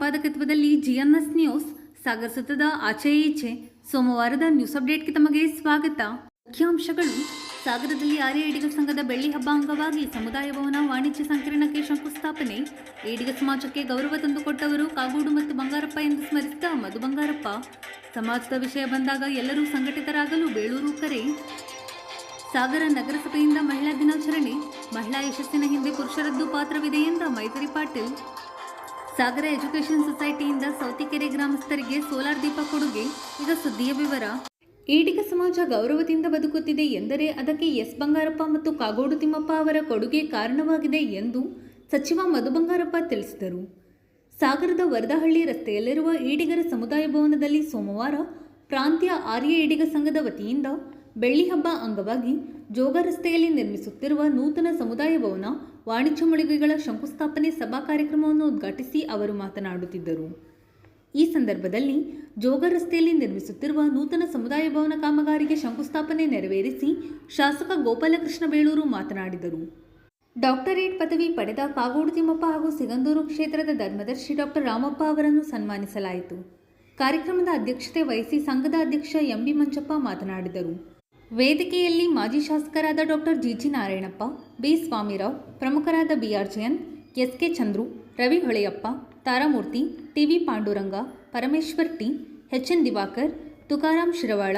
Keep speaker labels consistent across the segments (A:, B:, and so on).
A: ಸಂಪಾದಕತ್ವದಲ್ಲಿ GMS news Sagar ಸುತ್ತದ ಆಚೆ ಈಚೆ ಸೋಮವಾರದ ನ್ಯೂಸ್ ಅಪ್ಡೇಟ್ಗೆ ತಮಗೆ ಸ್ವಾಗತ. ಮುಖ್ಯಾಂಶಗಳು: ಸಾಗರದಲ್ಲಿ ಆರ್ಯ ಈಡಿಗ ಸಂಘದ ಬೆಳ್ಳಿ ಹಬ್ಬ ಅಂಗವಾಗಿ ಸಮುದಾಯ ಭವನ ವಾಣಿಜ್ಯ ಸಂಕೀರ್ಣಕ್ಕೆ ಶಂಕುಸ್ಥಾಪನೆ. ಈಡಿಗ ಸಮಾಜಕ್ಕೆ ಗೌರವ ತಂದುಕೊಟ್ಟವರು ಕಾಗೋಡು ಮತ್ತು ಬಂಗಾರಪ್ಪ ಎಂದು ಸ್ಮರಿಸಿದ ಮಧು ಬಂಗಾರಪ್ಪ. ಸಮಾಜದ ವಿಷಯ ಬಂದಾಗ ಎಲ್ಲರೂ ಸಂಘಟಿತರಾಗಲು ಬೇಳೂರು ಕರೆ. ಸಾಗರ ನಗರಸಭೆಯಿಂದ ಮಹಿಳಾ ದಿನಾಚರಣೆ. ಮಹಿಳಾ ಯಶಸ್ಸಿನ ಹಿಂದೆ ಪುರುಷರದ್ದು ಪಾತ್ರವಿದೆ ಎಂದ ಮೈತ್ರಿ ಪಾಟೀಲ್. ಸಾಗರ ಎಜುಕೇಷನ್ ಸೊಸೈಟಿಯಿಂದ ಸೌತಿಕೆರೆ ಗ್ರಾಮಸ್ಥರಿಗೆ ಸೋಲಾರ್ ದೀಪ ಕೊಡುಗೆ. ಈಗ ಸುದ್ದಿಯ ವಿವರ. ಈಡಿಗ ಸಮಾಜ ಗೌರವದಿಂದ ಬದುಕುತ್ತಿದೆ ಎಂದರೆ ಅದಕ್ಕೆ ಎಸ್ ಬಂಗಾರಪ್ಪ ಮತ್ತು ಕಾಗೋಡು ತಿಮ್ಮಪ್ಪ ಅವರ ಕೊಡುಗೆ ಕಾರಣವಾಗಿದೆ ಎಂದು ಸಚಿವ ಮಧು ಬಂಗಾರಪ್ಪ ತಿಳಿಸಿದರು. ಸಾಗರದ ವರದಹಳ್ಳಿ ರಸ್ತೆಯಲ್ಲಿರುವ ಈಡಿಗರ ಸಮುದಾಯ ಭವನದಲ್ಲಿ ಸೋಮವಾರ ಪ್ರಾಂತ್ಯ ಆರ್ಯ ಈಡಿಗ ಸಂಘದ ವತಿಯಿಂದ ಬೆಳ್ಳಿ ಹಬ್ಬ ಅಂಗವಾಗಿ ಜೋಗ ರಸ್ತೆಯಲ್ಲಿ ನಿರ್ಮಿಸುತ್ತಿರುವ ನೂತನ ಸಮುದಾಯ ಭವನ ವಾಣಿಜ್ಯ ಮಳಿಗೆಗಳ ಶಂಕುಸ್ಥಾಪನೆ ಸಭಾ ಕಾರ್ಯಕ್ರಮವನ್ನು ಉದ್ಘಾಟಿಸಿ ಅವರು ಮಾತನಾಡುತ್ತಿದ್ದರು. ಈ ಸಂದರ್ಭದಲ್ಲಿ ಜೋಗ ರಸ್ತೆಯಲ್ಲಿ ನಿರ್ಮಿಸುತ್ತಿರುವ ನೂತನ ಸಮುದಾಯ ಭವನ ಕಾಮಗಾರಿಗೆ ಶಂಕುಸ್ಥಾಪನೆ ನೆರವೇರಿಸಿ ಶಾಸಕ ಗೋಪಾಲಕೃಷ್ಣ ಬೇಳೂರು ಮಾತನಾಡಿದರು. ಡಾಕ್ಟರೇಟ್ ಪದವಿ ಪಡೆದ ಕಾಗೋಡು ತಿಮ್ಮಪ್ಪ ಹಾಗೂ ಸಿಗಂದೂರು ಕ್ಷೇತ್ರದ ಧರ್ಮದರ್ಶಿ ಡಾಕ್ಟರ್ ರಾಮಪ್ಪ ಅವರನ್ನು ಸನ್ಮಾನಿಸಲಾಯಿತು. ಕಾರ್ಯಕ್ರಮದ ಅಧ್ಯಕ್ಷತೆ ವಹಿಸಿ ಸಂಘದ ಅಧ್ಯಕ್ಷ ಎಂಬಿ ಮಂಚಪ್ಪ ಮಾತನಾಡಿದರು. ವೇದಿಕೆಯಲ್ಲಿ ಮಾಜಿ ಶಾಸಕರಾದ doctor G G Narayanappa, B Swamirao, ಪ್ರಮುಖರಾದ B R Jayanth, S K Chandru, Ravi Holeyappa, Taramurthy, T V Panduranga, Parameshwar T, H N Diwakar, Tukaram Shirawala,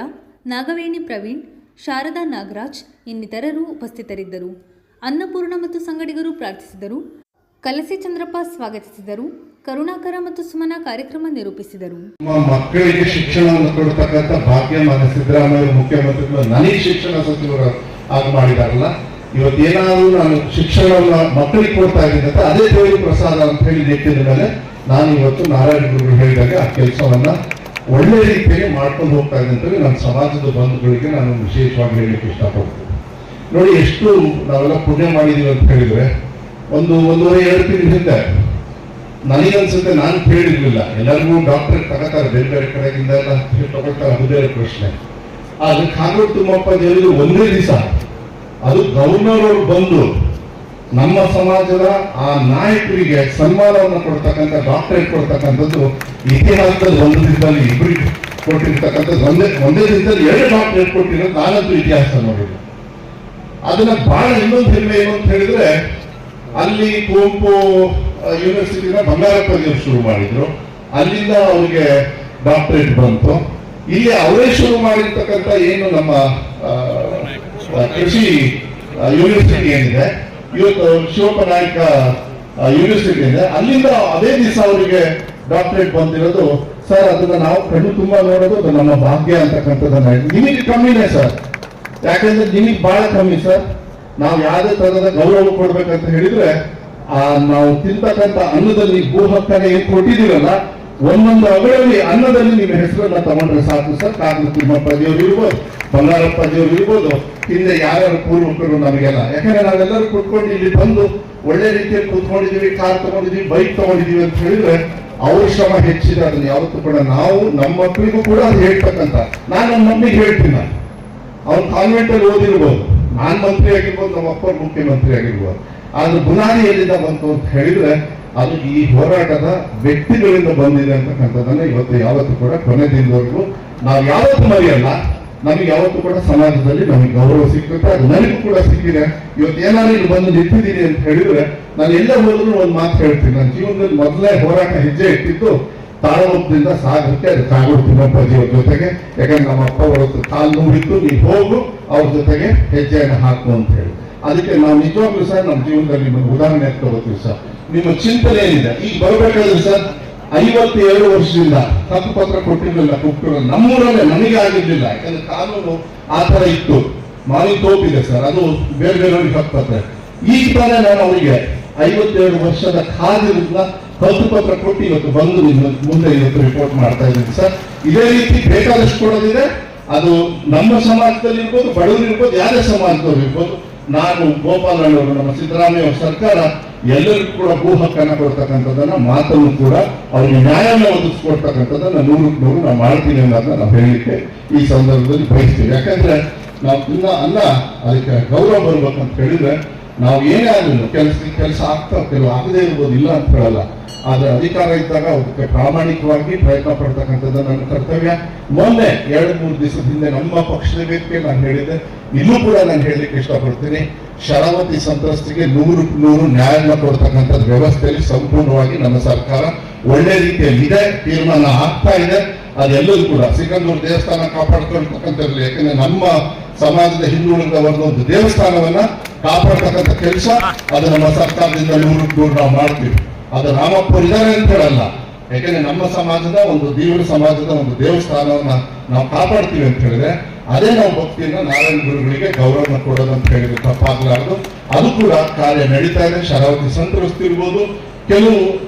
A: Nagaveni Praveen, Sharada Nagaraj ಇನ್ನಿತರರು ಉಪಸ್ಥಿತರಿದ್ದರು. ಅನ್ನಪೂರ್ಣ ಮತ್ತು ಸಂಗಡಿಗರು ಪ್ರಾರ್ಥಿಸಿದರು. ಕಲಸಿ ಚಂದ್ರಪ್ಪ ಸ್ವಾಗತಿಸಿದರು. ಕರುಣಾಕರ ಮತ್ತು ಸುಮನ ಕಾರ್ಯಕ್ರಮ ನಿರೂಪಿಸಿದರು.
B: ಮಕ್ಕಳಿಗೆ ಶಿಕ್ಷಣವನ್ನು ಕೊಡ್ತಕ್ಕಂಥ ಭಾಗ್ಯ ಮಾನ್ಯ ಸಿದ್ದರಾಮಯ್ಯ ಮುಖ್ಯಮಂತ್ರಿಗಳು ನನಗೆ ಶಿಕ್ಷಣ ಸಚಿವರು ಆಗಿ ಮಾಡಿದಾರಲ್ಲ, ಇವತ್ತೇನಾದ್ರೂ ನಾನು ಶಿಕ್ಷಣವನ್ನ ಮಕ್ಕಳಿಗೆ ಕೊಡ್ತಾ ಇದ್ದೀನಿ ಅಂತ ಅದೇ ದೇವರ ಪ್ರಸಾದ ಅಂತ ಹೇಳಿ ನೆಟ್ಟಿದ ಮೇಲೆ ನಾನು ಇವತ್ತು ನಾರಾಯಣ ಗುರುಗಳು ಹೇಳಿದಾಗ ಆ ಕೆಲಸವನ್ನ ಒಳ್ಳೆ ರೀತಿಯಲ್ಲಿ ಮಾಡ್ಕೊಂಡು ಹೋಗ್ತಾ ಇದ್ದೀನಿ ಅಂತ ನನ್ನ ಸಮಾಜದ ಬಂಧುಗಳಿಗೆ ನಾನು ವಿಶೇಷವಾಗಿ ಹೇಳಲಿಕ್ಕೆ ಇಷ್ಟಪಡ್ತೀನಿ. ನೋಡಿ, ಎಷ್ಟು ನಾವೆಲ್ಲ ಪುಣ್ಯ ಮಾಡಿದೀವಿ ಅಂತ ಹೇಳಿದ್ರೆ, ಒಂದೂವರೆ 2 ತಿಂಗಳ ಹಿಂದೆ ನನಗನ್ಸುತ್ತೆ, ನಾನು ಕೇಳಿರ್ಲಿಲ್ಲ, ಎಲ್ಲರಿಗೂ ಡಾಕ್ಟರ್ ತಗೋತಾರೆ, ಬೇರೆ ಬೇರೆ ಕಡೆಯಿಂದ ಎಲ್ಲ ತಗೊಳ್ತಾರೆ, ಹುದ್ದೆ ಪ್ರಶ್ನೆ. ಆದ್ರೆ ಕಾಗೋಡು ತಿಮ್ಮಪ್ಪ ಜೈಲಿಗೆ ಒಂದೇ ದಿವಸ ಅದು ಗವರ್ನರ್ ಅವರು ಬಂದು ನಮ್ಮ ಸಮಾಜದ ಆ ನಾಯಕರಿಗೆ ಸನ್ಮಾನವನ್ನು ಕೊಡ್ತಕ್ಕಂಥ ಡಾಕ್ಟರೇಟ್ ಕೊಡ್ತಕ್ಕಂಥದ್ದು ಇತಿಹಾಸದಲ್ಲಿ ಒಂದು ದಿನದಲ್ಲಿ ಇಬ್ಬರಿಗೆ ಕೊಟ್ಟಿರ್ತಕ್ಕಂಥದ್ದು, ಒಂದೇ ದಿನದಲ್ಲಿ 2 ಡಾಕ್ಟರೇಟ್ ಕೊಟ್ಟಿರೋದು ನಾನಂತೂ ಇತಿಹಾಸ ನೋಡಿಲ್ಲ. ಅದನ್ನ ಬಹಳ ಇನ್ನೊಂದು ಹೆಮ್ಮೆ ಏನು ಅಂತ ಹೇಳಿದ್ರೆ, ಅಲ್ಲಿ ಕುವೆಂಪು ಯೂನಿವರ್ಸಿಟಿನ ಬಂಗಾರಪ್ಪ ಶುರು ಮಾಡಿದ್ರು, ಅಲ್ಲಿಂದ ಅವರಿಗೆ ಡಾಕ್ಟರೇಟ್ ಬಂತು. ಇಲ್ಲಿ ಅವರೇ ಶುರು ಮಾಡಿರ್ತಕ್ಕಂಥ ಏನು ನಮ್ಮ ಕೃಷಿ ಯೂನಿವರ್ಸಿಟಿ ಏನಿದೆ, ಇವತ್ತು ಶಿವಪ್ಪ ನಾಯಕ ಯೂನಿವರ್ಸಿಟಿ ಇದೆ, ಅಲ್ಲಿಂದ ಅದೇ ದಿವಸ ಅವರಿಗೆ ಡಾಕ್ಟರೇಟ್ ಬಂದಿರೋದು. ಸರ್, ಅದನ್ನ ನಾವು ಕಣ್ಣು ತುಂಬಾ ನೋಡೋದು ಅದು ನಮ್ಮ ಭಾಗ್ಯ ಅಂತಕ್ಕಂಥದ್ದನ್ನ. ನಿಮಗೆ ಕಮ್ಮಿನೇ ಸರ್, ಯಾಕಂದ್ರೆ ನಿಮಗೆ ಬಹಳ ಕಮ್ಮಿ ಸರ್. ನಾವು ಯಾವುದೇ ತರಹದ ಗೌರವ ಕೊಡ್ಬೇಕಂತ ಹೇಳಿದ್ರೆ, ನಾವು ತಿಂತಕ್ಕಂಥ ಅನ್ನದಲ್ಲಿ ಭೂ ಹಕ್ಕನೆ ಏನ್ ಕೊಟ್ಟಿದ್ದೀರಲ್ಲ, ಒಂದೊಂದು ಅಗಳಲ್ಲಿ ಅನ್ನದಲ್ಲಿ ನಿಮ್ಮ ಹೆಸರನ್ನ ತಗೊಂಡ್ರೆ ಸಾಕು ಸರ್. ಕಾಗೋಡು ತಿಮ್ಮಪ್ಪ ದೇವರು ಇರ್ಬೋದು, ಬಂಗಾರಪ್ಪ ದೇವರು ಇರ್ಬೋದು, ಹಿಂದೆ ಯಾರ್ಯಾರು ಪೂರ್ವಕರು ನಮಗೆಲ್ಲ. ಯಾಕಂದ್ರೆ ನಾವೆಲ್ಲರೂ ಕುತ್ಕೊಂಡು ಇಲ್ಲಿ ಬಂದು ಒಳ್ಳೆ ರೀತಿಯಲ್ಲಿ ಕೂತ್ಕೊಂಡಿದೀವಿ, ಕಾರ್ ತಗೊಂಡಿದೀವಿ, ಬೈಕ್ ತಗೊಂಡಿದೀವಿ ಅಂತ ಹೇಳಿದ್ರೆ ಅವ್ರ ಶ್ರಮ ಹೆಚ್ಚಿದೆ. ಅದನ್ನ ಯಾವತ್ತೂ ಕೂಡ ನಾವು ನಮ್ಮ ಮಕ್ಕಳಿಗೂ ಕೂಡ ಅದು ಹೇಳ್ತಕ್ಕಂಥ. ನಾನು ನನ್ನ ಮಕ್ಕಳಿಗೆ ಹೇಳ್ತೀನಿ, ಅವ್ನು ಕಾನ್ವೆಂಟ್ ಅಲ್ಲಿ ಓದಿರ್ಬೋದು, ನಾನ್ ಮಂತ್ರಿ ಆಗಿರ್ಬೋದು, ನಮ್ಮ ಅಪ್ಪ ಮುಖ್ಯಮಂತ್ರಿ ಆಗಿರ್ಬೋದು, ಆದ್ರೆ ಬುನಾದಿ ಎಲ್ಲಿಂದ ಬಂತು ಅಂತ ಹೇಳಿದ್ರೆ ಅದು ಈ ಹೋರಾಟದ ವ್ಯಕ್ತಿಗಳಿಂದ ಬಂದಿದೆ ಅಂತಕ್ಕಂಥದ್ದನ್ನ ಇವತ್ತು ಯಾವತ್ತೂ ಕೂಡ ಕೊನೆ ದಿನದವರೆಗೂ ನಾವು ಯಾವತ್ತೂ ಮರೆಯಲ್ಲ. ನಮಗೆ ಯಾವತ್ತೂ ಕೂಡ ಸಮಾಜದಲ್ಲಿ ನಮಗೆ ಗೌರವ ಸಿಕ್ಕುತ್ತೆ, ಅದು ನನಗೂ ಕೂಡ ಸಿಕ್ಕಿದೆ. ಇವತ್ತು ಏನಾದ್ರು ಇಲ್ಲಿ ಬಂದು ನಿಂತಿದ್ದೀನಿ ಅಂತ ಹೇಳಿದ್ರೆ, ನಾನು ಎಲ್ಲ ಹೋದ್ರು ಒಂದು ಮಾತು ಹೇಳ್ತೀನಿ, ನನ್ನ ಜೀವನದಲ್ಲಿ ಮೊದಲೇ ಹೋರಾಟ ಹೆಜ್ಜೆ ಇಟ್ಟಿದ್ದು ತಾಳಮುಖದಿಂದ ಸಾಗರಕ್ಕೆ, ಅದು ಕಾಗೋಡು ತಿಮ್ಮಪ್ಪಾಜಿಯವ್ರ ಜೊತೆಗೆ. ಯಾಕಂದ್ರೆ ನಮ್ಮ ಅಪ್ಪ ಅವತ್ತು ಕಾಲು ನೋವಿತ್ತು, ನೀವು ಹೋಗು ಅವ್ರ ಜೊತೆಗೆ ಹೆಜ್ಜೆಯನ್ನು ಹಾಕು ಅಂತ ಹೇಳಿ. ಅದಕ್ಕೆ ನಾವು ನಿಜವಾಗ್ಲೂ ಸರ್ ನಮ್ಮ ಜೀವನದಲ್ಲಿ ನಿಮ್ಮನ್ನು ಉದಾಹರಣೆ ತಗೋತೀವಿ ಸರ್. ನಿಮ್ಮ ಚಿಂತನೆ ಏನಿದೆ ಈಗ ಬರಬೇಕಾದ್ರೆ ಸರ್, 52 ವರ್ಷದಿಂದ ಹಕ್ಕುಪತ್ರ ಕೊಟ್ಟಿರ್ಲಿಲ್ಲ ಕುಕ್ಕೂರಲ್ಲಿ, ನಮ್ಮೂರಲ್ಲೇ ನಮಗೆ ಆಗಿರ್ಲಿಲ್ಲ. ಯಾಕಂದ್ರೆ ಕಾನೂನು ಆ ತರ ಇತ್ತು, ಮಾಲಿಗೆ ತೋಪಿದೆ ಸರ್, ಅದು ಬೇರೆ ಬೇರೆಯವ್ರಿಗೆ ಹಕ್ಕುಪತ್ರ. ಈಗ ತಾನೇ ನಾನು ಅವರಿಗೆ 52 ವರ್ಷದ ಕಾದಿರೋದನ್ನ ಹಕ್ಕುಪತ್ರ ಕೊಟ್ಟು ಇವತ್ತು ಬಂದು ನಿಮ್ಮ ಮುಂದೆ ಇವತ್ತು ರಿಪೋರ್ಟ್ ಮಾಡ್ತಾ ಇದ್ದೀನಿ ಸರ್. ಇದೇ ರೀತಿ ಬೇಕಾದಷ್ಟು ಕೊಡೋದಿದೆ, ಅದು ನಮ್ಮ ಸಮಾಜದಲ್ಲಿ ಇರ್ಬೋದು, ಬಡವರು ಇರ್ಬೋದು, ಯಾರೇ ಸಮಾಜದವ್ರು ಇರ್ಬೋದು. ನಾನು ಗೋಪಾಲಣ್ಣವರು, ನಮ್ಮ ಸಿದ್ದರಾಮಯ್ಯ ಸರ್ಕಾರ ಎಲ್ಲರಿಗೂ ಕೂಡ ಭೂ ಹಕ್ಕನ್ನು ಕೊಡ್ತಕ್ಕಂಥದ್ದನ್ನ, ಮಾತನ್ನು ಕೂಡ ಅವ್ರಿಗೆ ನ್ಯಾಯವನ್ನು ಒದಗಿಸ್ಕೊಡ್ತಕ್ಕಂಥದ್ದನ್ನ 100ಕ್ಕೆ 100 ನಾವು ಮಾಡ್ತೀನಿ ಅನ್ನೋದನ್ನ ನಾವು ಹೇಳಲಿಕ್ಕೆ ಈ ಸಂದರ್ಭದಲ್ಲಿ ಬಯಸ್ತೀವಿ. ಯಾಕಂದ್ರೆ ನಾವು ತಿನ್ನ ಅನ್ನ ಅದಕ್ಕೆ ಗೌರವ ಬರ್ಬೇಕಂತ ಹೇಳಿದ್ರೆ ನಾವು ಏನೇ ಆಗಲಿಲ್ಲ, ಕೆಲಸ ಆಗ್ತಾ ಕೆಲವು ಆಗದೇ ಇರ್ಬೋದು, ಇಲ್ಲ ಅಂತ ಹೇಳಲ್ಲ. ಆದ್ರೆ ಅಧಿಕಾರ ಇದ್ದಾಗ ಅದಕ್ಕೆ ಪ್ರಾಮಾಣಿಕವಾಗಿ ಪ್ರಯತ್ನ ಪಡ್ತಕ್ಕಂಥದ್ದು ನನ್ನ ಕರ್ತವ್ಯ. ಮೊನ್ನೆ 2-3 ದಿವಸದ ಹಿಂದೆ ನಮ್ಮ ಪಕ್ಷದ ವೇದಿಕೆ ನಾನು ಹೇಳಿದ್ದೆ, ಇಲ್ಲೂ ಕೂಡ ನಾನು ಹೇಳಲಿಕ್ಕೆ ಇಷ್ಟಪಡ್ತೀನಿ, ಶರಾವತಿ ಸಂತ್ರಸ್ತಿಗೆ 100% ನ್ಯಾಯವನ್ನು ಕೊಡ್ತಕ್ಕಂಥದ್ದು ವ್ಯವಸ್ಥೆಯಲ್ಲಿ ಸಂಪೂರ್ಣವಾಗಿ ನಮ್ಮ ಸರ್ಕಾರ ಒಳ್ಳೆ ರೀತಿಯಲ್ಲಿ ಇದೆ, ತೀರ್ಮಾನ ಆಗ್ತಾ ಇದೆ. ಅದೆಲ್ಲರೂ ಕೂಡ ಸಿಕಂದೂರು ದೇವಸ್ಥಾನ ಕಾಪಾಡ್ಕೊಳ್ತಕ್ಕಂಥದ್ದು, ಯಾಕಂದ್ರೆ ನಮ್ಮ ಸಮಾಜದ ಹಿಂದುಳಿದ ಒಂದು ದೇವಸ್ಥಾನವನ್ನ ಕಾಪಾಡ್ತಕ್ಕಂಥ ಕೆಲಸ ಅದು ನಮ್ಮ ಸರ್ಕಾರದಿಂದ 100% ನಾವು ಮಾಡ್ತೀವಿ. ಅದು ರಾಮಪ್ಪರು ಇದ್ದಾರೆ ಅಂತ ಹೇಳಲ್ಲ, ಯಾಕಂದ್ರೆ ನಮ್ಮ ಸಮಾಜದ ಒಂದು ದೇವರ ಸಮಾಜದ ಒಂದು ದೇವಸ್ಥಾನವನ್ನ ನಾವು ಕಾಪಾಡ್ತೀವಿ ಅಂತ ಹೇಳಿದ್ರೆ ಅದೇ ನಾವು ಭಕ್ತಿಯಿಂದ ನಾರಾಯಣ ಗುರುಗಳಿಗೆ ಗೌರವ ಕೊಡೋದು ಅಂತ ಹೇಳಿದ್ರೆ ತಪ್ಪಾಗಲಾರದು. ಅದು ಕೂಡ ಕಾರ್ಯ ನಡೀತಾ ಇದೆ. ಶರಾವತಿ ಸಂತ್ರಸ್ತಿರ್ಬೋದು, ಕೆಲವು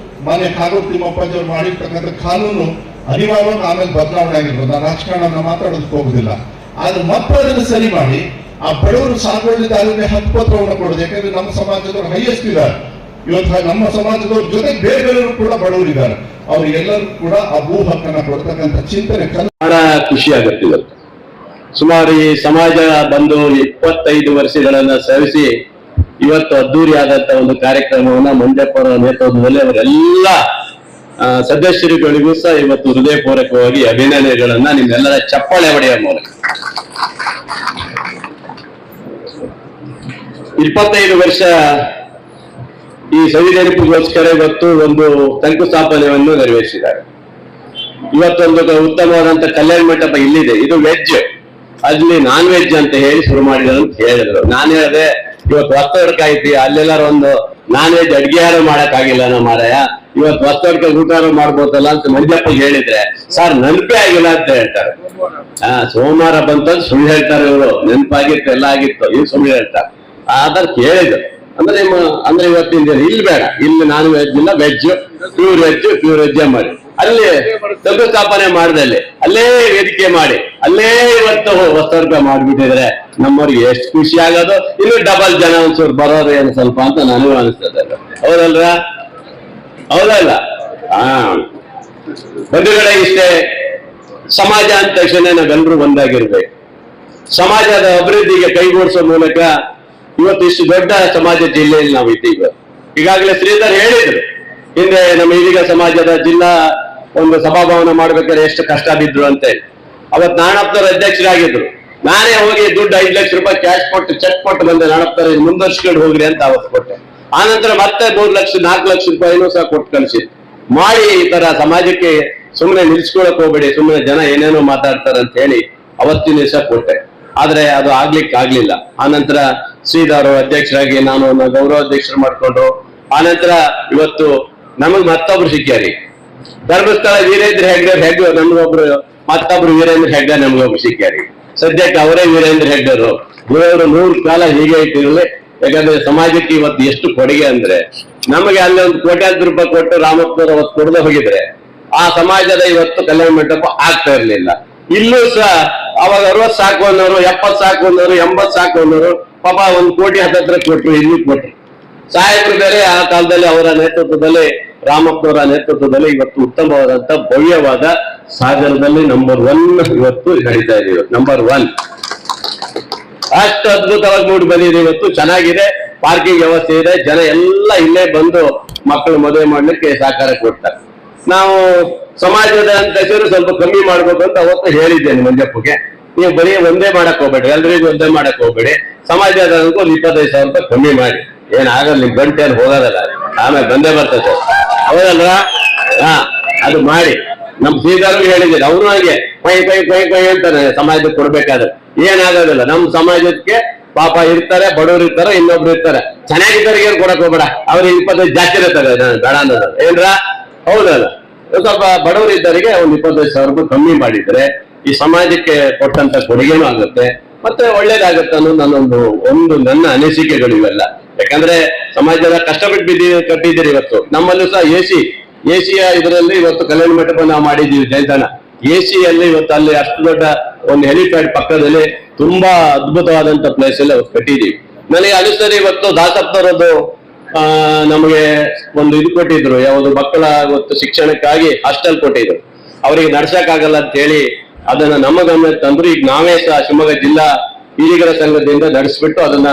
B: ಮನೆ ಕಾಗೋಡು ತಿಮ್ಮಪ್ಪಜವ್ರು ಮಾಡಿರ್ತಕ್ಕಂಥ ಕಾನೂನು ಅನಿವಾರ್ಯವಾಗಿ ಆಮೇಲೆ ಬದಲಾವಣೆ ಆಗಿರ್ಬೋದು. ನಾನು ರಾಜಕಾರಣ ಮಾತಾಡೋದಕ್ಕೆ ಹೋಗುದಿಲ್ಲ, ಆದ್ರೆ ಮತ್ತೆ ಅದನ್ನು ಸರಿ ಮಾಡಿ ಆ ಬಡವರು ಸಾಗುವಳಿದಾರರಿಗೆ ಹಕ್ಕುಪತ್ರವನ್ನು ಕೊಡೋದು. ಯಾಕಂದ್ರೆ ನಮ್ಮ ಸಮಾಜದವರು ಹೈಯೆಸ್ಟ್ ಇದ್ದಾರೆ ಇವತ್ತು, ನಮ್ಮ ಸಮಾಜದವ್ರ ಜೊತೆ ಬೇರೆ ಬೇರೆಯವರು ಕೂಡ ಬಡವರಿದ್ದಾರೆ, ಅವರಿಗೆಲ್ಲರೂ ಕೂಡ ಆ ಭೂ ಹಕ್ಕನ್ನ ಕೊಡ್ತಕ್ಕಂಥ ಚಿಂತನೆ
C: ಬಹಳ ಖುಷಿ ಆಗುತ್ತೆ. ಇವತ್ತು ಸುಮಾರು ಈ ಸಮಾಜ ಬಂದು 25 ವರ್ಷಗಳನ್ನ ಸವಿಸಿ ಇವತ್ತು ಅದ್ದೂರಿಯಾದಂತ ಒಂದು ಕಾರ್ಯಕ್ರಮವನ್ನ ಮಂಜಪ್ಪರ ನೇತೃತ್ವದಲ್ಲಿ ಅವರೆಲ್ಲ ಸದಸ್ಯರುಗಳಿಗೂ ಸಹ ಇವತ್ತು ಹೃದಯಪೂರ್ವಕವಾಗಿ ಅಭಿನಂದನೆಗಳನ್ನ ನಿಮ್ಮೆಲ್ಲರ ಚಪ್ಪಾಳೆ ಹೊಡೆಯುವ ಮೂಲಕ 25 ವರ್ಷ ಈ ಸಂವಿಧಾನಕ್ಕೋಸ್ಕರ ಇವತ್ತು ಒಂದು ಶಂಕುಸ್ಥಾಪನೆಯನ್ನು ನೆರವೇರಿಸಿದ್ದಾರೆ. ಇವತ್ತೊಂದು ಉತ್ತಮವಾದಂತ ಕಲ್ಯಾಣ ಮಂಟಪ ಇಲ್ಲಿದೆ, ಇದು ವೆಜ್, ಅಲ್ಲಿ ನಾನ್ ವೆಜ್ ಅಂತ ಹೇಳಿ ಶುರು ಮಾಡಿದ್ರು ಅಂತ ಹೇಳಿದ್ರು. ನಾನು ಹೇಳಿದೆ ಇವತ್ತು ಹೊಸ್ತೊಡ್ಕ ಐತಿ, ಅಲ್ಲೆಲ್ಲಾರು ಒಂದು ನಾನ್ ವೆಜ್ ಅಡ್ಗೆಯಾರು ಮಾಡಕ್ ಆಗಿಲ್ಲ ನಮ್ಮ ಮಾರಾಯ, ಇವತ್ತು ಹೊಸ್ತೊಡ್ಕ ಊಟಾರು ಮಾಡ್ಬೋದಲ್ಲ ಅಂತ ಮಂಜಪ್ಪ ಹೇಳಿದ್ರೆ ಸರ್ ನೆನಪೇ ಆಗಿಲ್ಲ ಅಂತ ಹೇಳ್ತಾರೆ. ಸೋಮವಾರ ಬಂತಂದು ಸುಳ್ಳು ಹೇಳ್ತಾರೆ ಇವರು, ನೆನಪಾಗಿತ್ತು ಎಲ್ಲ ಆಗಿತ್ತು, ಇವ್ ಸುಳ್ಳು ಹೇಳ್ತಾರೆ. ಆಧಾರ್ ಕೇಳಿದ್ರು ಅಂದ್ರೆ ಇವತ್ತಿನ ದಿನ ಇಲ್ಲಿ ಬೇಡ, ಇಲ್ಲಿ ನಾನ್ ವೆಜ್ ಇಲ್ಲ, ವೆಜ್ ಪ್ಯೂರ್ ವೆಜ್ ಮಾಡಿ ಅಲ್ಲಿ ಶಂಕುಸ್ಥಾಪನೆ ಮಾಡಿದಲ್ಲಿ ಅಲ್ಲೇ ವೇದಿಕೆ ಮಾಡಿ ಅಲ್ಲೇ ಇವತ್ತು ಹೊಸ ಮಾಡ್ಬಿಟ್ಟಿದ್ರೆ ನಮ್ಮವ್ರಿಗೆ ಎಷ್ಟು ಖುಷಿ ಆಗೋದು. ಇನ್ನು ಡಬಲ್ ಜನ ಒಂಚೂರು ಬರೋರು ಏನು ಸ್ವಲ್ಪ ಅಂತ ನನಗೂ ಅನಿಸ್ತದೆ. ಹೌದಲ್ರ? ಹೌದಲ್ಲ? ಬಂಧುಗಳೇ, ಇಷ್ಟೇ ಸಮಾಜ ಅಂದ ತಕ್ಷಣ ನಾವೆಲ್ಲರೂ ಒಂದಾಗಿರ್ಬೇಕು. ಸಮಾಜದ ಅಭಿವೃದ್ಧಿಗೆ ಕೈಗೂಡಿಸೋ ಮೂಲಕ ಇವತ್ತು ಇಷ್ಟು ದೊಡ್ಡ ಸಮಾಜ ಜಿಲ್ಲೆಯಲ್ಲಿ ನಾವು ಇದ್ದೀವಿ. ಈಗಾಗಲೇ ಶ್ರೀಧರ್ ಹೇಳಿದ್ರು, ಹಿಂದೆ ನಮ್ಮ ಇದೀಗ ಸಮಾಜದ ಜಿಲ್ಲಾ ಒಂದು ಸಭಾಭವನ ಮಾಡ್ಬೇಕಾದ್ರೆ ಎಷ್ಟು ಕಷ್ಟ ಬಿದ್ರು ಅಂತ ಹೇಳಿ. ಅವತ್ತು ನಾಣಪ್ಪನವ್ರ ಅಧ್ಯಕ್ಷರಾಗಿದ್ರು. ನಾನೇ ಹೋಗಿ ದುಡ್ಡು 5 ಲಕ್ಷ ರೂಪಾಯಿ ಕ್ಯಾಶ್ ಕೊಟ್ಟು ಚೆಕ್ ಕೊಟ್ಟು ಬಂದೆ, ನಾಣಪ್ಪನವ್ರ ಮುಂದುವರ್ಸ್ಕೊಂಡು ಹೋಗ್ರಿ ಅಂತ ಅವತ್ತು ಕೊಟ್ಟೆ. ಆನಂತರ ಮತ್ತೆ 3 ಲಕ್ಷ 4 ಲಕ್ಷ ರೂಪಾಯಿನೂ ಸಹ ಕೊಟ್ಟು ಕಳಿಸಿ ಮಾಡಿ ಈ ತರ ಸಮಾಜಕ್ಕೆ ಸುಮ್ಮನೆ ನಿಲ್ಸ್ಕೊಳಕ್ ಹೋಗ್ಬೇಡಿ, ಸುಮ್ಮನೆ ಜನ ಏನೇನೋ ಮಾತಾಡ್ತಾರೆ ಅಂತ ಹೇಳಿ ಅವತ್ತಿನ ದಿವಸ ಕೊಟ್ಟೆ. ಆದ್ರೆ ಅದು ಆಗ್ಲಿಕ್ಕೆ ಆಗ್ಲಿಲ್ಲ. ಆನಂತರ ಶ್ರೀಧರ್ ಅಧ್ಯಕ್ಷರಾಗಿ ನಾನು ಗೌರವಾಧ್ಯಕ್ಷರು ಮಾಡ್ಕೊಂಡು ಆನಂತರ ಇವತ್ತು ನಮಗ್ ಮತ್ತೊಬ್ರು ಸಿಕ್ಕ್ಯಾರಿ, ಧರ್ಮಸ್ಥಳ ವೀರೇಂದ್ರ ಹೆಗ್ಡೆ ನಮ್ಗೊಬ್ರು, ಮತ್ತೊಬ್ರು ವೀರೇಂದ್ರ ಹೆಗ್ಡೆ ನಮ್ಗೊಬ್ರು ಸಿಕ್ಕ್ಯಾರಿ. ಸದ್ಯಕ್ಕೆ ಅವರೇ ವೀರೇಂದ್ರ ಹೆಗ್ಡರು. ಇವರು 100 ಕಾಲ ಹೀಗೆ ಇಟ್ಟಿರಲಿ. ಯಾಕಂದ್ರೆ ಸಮಾಜಕ್ಕೆ ಇವತ್ತು ಎಷ್ಟು ಕೊಡುಗೆ ಅಂದ್ರೆ, ನಮಗೆ ಅಲ್ಲಿ ಒಂದು ಕೋಟ್ಯಾಂತರ ರೂಪಾಯಿ ಕೊಟ್ಟು ರಾಮಪ್ಪನವರು ಅವತ್ತು ಕೊಡದೆ ಹೋಗಿದ್ರೆ ಆ ಸಮಾಜದ ಇವತ್ತು ಕಲ್ಯಾಣ ಮಂಟಪ ಆಗ್ತಾ ಇರ್ಲಿಲ್ಲ. ಇಲ್ಲೂ ಸಹ ಅವಾಗ 60 ಸಾಕು ಅನ್ನೋರು, 70 ಸಾಕು ಅನ್ನೋರು, 80 ಸಾಕು ಅನ್ನೋರು ಪಾಪ 1 ಕೋಟಿ ಹತ್ತಿರ ಕೊಟ್ರು, ಇಲ್ಲಿ ಕೊಟ್ರು. ಸಾಹೇಬರು ಬೇರೆ ಆ ಕಾಲದಲ್ಲಿ ಅವರ ನೇತೃತ್ವದಲ್ಲಿ, ರಾಮಪ್ಪನವರ ನೇತೃತ್ವದಲ್ಲಿ ಇವತ್ತು ಉತ್ತಮವಾದಂತ ಭವ್ಯವಾದ ಸಾಗರದಲ್ಲಿ ನಂಬರ್ 1 ಇವತ್ತು ನಡೀತಾ ಇದೆ. ನಂಬರ್ 1 ಅಷ್ಟು ಅದ್ಭುತವಾಗಿ ಮೂಡಿ ಬಂದಿದೆ. ಇವತ್ತು ಚೆನ್ನಾಗಿದೆ, ಪಾರ್ಕಿಂಗ್ ವ್ಯವಸ್ಥೆ ಇದೆ, ಜನ ಎಲ್ಲ ಇಲ್ಲೇ ಬಂದು ಮಕ್ಕಳು ಮದುವೆ ಮಾಡ್ಲಿಕ್ಕೆ ಸಹಕಾರ ಕೊಡ್ತಾರೆ. ನಾವು ಸಮಾಜದ ಅಂತ ಹೆಸರು ಸ್ವಲ್ಪ ಕಮ್ಮಿ ಮಾಡ್ಬೇಕು ಅಂತ ಅವತ್ತು ಹೇಳಿದ್ದೇನೆ ಮಂಜಪ್ಪಗೆ, ನೀವು ಬರೀ ಒಂದೇ ಮಾಡಕ್ ಹೋಗ್ಬೇಡಿ, ಎಲ್ರಿಗೂ ಒಂದೇ ಮಾಡಕ್ ಹೋಗ್ಬೇಡಿ, ಸಮಾಜದ ಒಂದು 25,000 ರೂಪಾಯಿ ಕಮ್ಮಿ ಮಾಡಿ, ಏನಾಗಲ್ಲ, ನಿಮ್ ಗಂಟೆ ಏನು ಹೋಗೋದಲ್ಲ, ಆಮೇಲೆ ಬಂದೇ ಬರ್ತದೆ. ಹೌದಲ್ವಾ? ಅದು ಮಾಡಿ. ನಮ್ ಶ್ರೀಧರ್ಗೆ ಹೇಳಿದ್ದೀನಿ, ಅವರು ಹಾಗೆ ಕೈ ಅಂತಾನೆ ಸಮಾಜಕ್ಕೆ ಕೊಡ್ಬೇಕಾದ್ರೆ ಏನಾಗೋದಿಲ್ಲ. ನಮ್ ಸಮಾಜಕ್ಕೆ ಪಾಪ ಇರ್ತಾರೆ, ಬಡವರು ಇರ್ತಾರೆ, ಇನ್ನೊಬ್ರು ಇರ್ತಾರೆ, ಚೆನ್ನಾಗಿದ್ದವ್ರಿಗೆ ಏನ್ ಕೊಡಕ್ ಹೋಗ್ಬೇಡ, ಅವ್ರಿಗೆ 25 ಜಾಸ್ತಿ ಇರ್ತಾರೆ, ಬೇಡ ಅನ್ನೋದು ಏನ್ರ? ಹೌದಲ್ಲ? ಸ್ವಲ್ಪ ಬಡವರು ಇದ್ದವರಿಗೆ ಒಂದು 25,000 ರೂಪಾಯಿ ಕಮ್ಮಿ ಮಾಡಿದ್ರೆ ಈ ಸಮಾಜಕ್ಕೆ ಕೊಟ್ಟಂತ ಕೊಡುಗೆನೂ ಆಗುತ್ತೆ, ಮತ್ತೆ ಒಳ್ಳೇದಾಗುತ್ತೆ ಅನ್ನೋದು ನನ್ನ ಅನಿಸಿಕೆಗಳು ಇವೆಲ್ಲ. ಯಾಕಂದ್ರೆ ಸಮಾಜದ ಕಷ್ಟಪಟ್ಟು ಕಟ್ಟಿದ್ದೀರಿ. ಇವತ್ತು ನಮ್ಮಲ್ಲೂ ಸಹ ಎಸಿಯ ಇದರಲ್ಲಿ ಇವತ್ತು ಕಲ್ಯಾಣ ಮಂಟಪ ನಾವು ಮಾಡಿದ್ದೀವಿ. ಜಯಂತನ ಎಸಿಯಲ್ಲಿ ಇವತ್ತು ಅಲ್ಲಿ ಅಷ್ಟು ದೊಡ್ಡ ಒಂದು ಹೆಲಿಪ್ಯಾಡ್ ಪಕ್ಕದಲ್ಲಿ ತುಂಬಾ ಅದ್ಭುತವಾದಂತ ಪ್ಲೇಸ್ ಎಲ್ಲ ಕಟ್ಟಿದ್ದೀವಿ. ನನಗೆ ಅನಿಸ್ತದೆ ಇವತ್ತು ದಾಸಪ್ಪನವರದ್ದು ನಮಗೆ ಒಂದು ಇದು ಕೊಟ್ಟಿದ್ರು, ಯಾವುದು ಮಕ್ಕಳ ಇವತ್ತು ಶಿಕ್ಷಣಕ್ಕಾಗಿ ಹಾಸ್ಟೆಲ್ ಕೊಟ್ಟಿದ್ರು. ಅವರಿಗೆ ನಡ್ಸಕ್ಕಾಗಲ್ಲ ಅಂತ ಹೇಳಿ ಅದನ್ನ ನಮ್ಮ ಗಮನ ತಂದ್ರು. ಈಗ ನಾವೇ ಸಹ ಶಿವಮೊಗ್ಗ ಜಿಲ್ಲಾ ಹಿರಿಯರ ಸಂಘದಿಂದ ನಡೆಸ್ಬಿಟ್ಟು ಅದನ್ನ